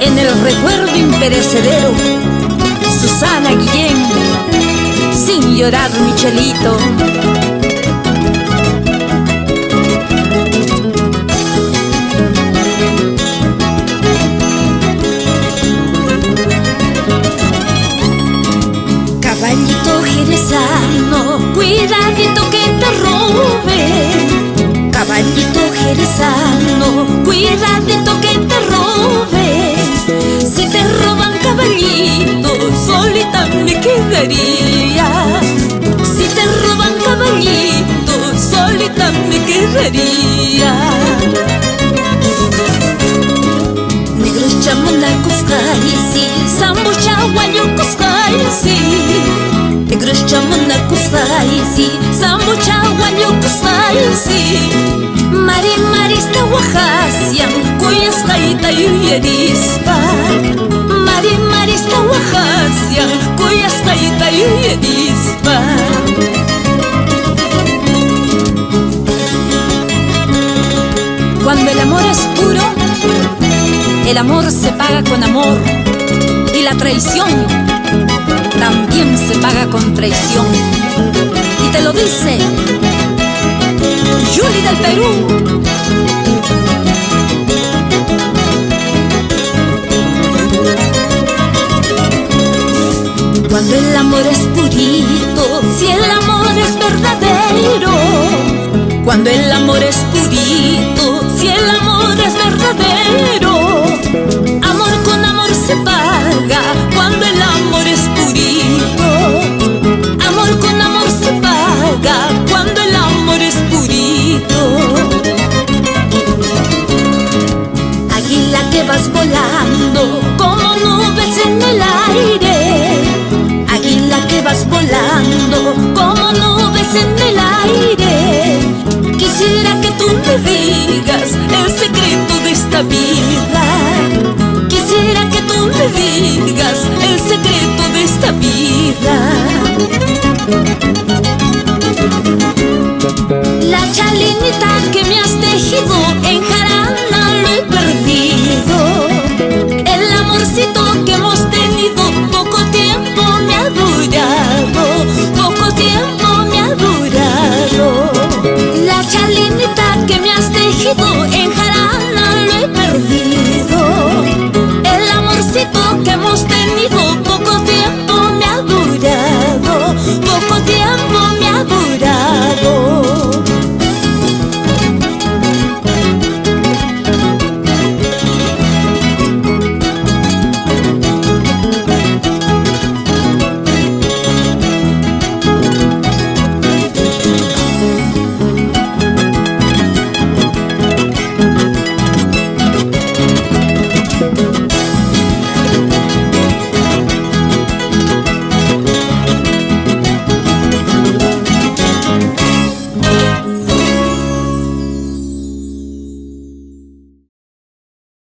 En el recuerdo imperecedero, Susana Guillén, sin llorar, Michelito. Caballito jerezano, cuidadito que te robe. Caballito jerezano, cuidadito que te robe. Si te roban caballito, solita me quedaría. Si te roban caballito, solita me quedaría. Negros chamanacos caisi, sambo chaguayocos caisi. Negros chamanacos caisi, sambo chaguayocos caisi. Mari marista Oaxacian, cuyas caita yuyerispa. Mari marista Oaxacian, cuyas caita yuyerispa. Cuando el amor es puro, el amor se paga con amor. Y la traición también se paga con traición. Y te lo dice Yuli del Perú. Cuando el amor es purito, si el amor es verdadero. Cuando el amor es purito, si el amor es verdadero. Amor con amor se paga cuando el amor es purito. Amor con amor se paga cuando el amor es purito. Águila que vas volando como nubes en el aire. Águila que vas volando como nubes en el aire. Quisiera que tú me digas el secreto de esta vida. Quisiera que tú me digas el secreto de esta vida. La chalinita que me has tejido en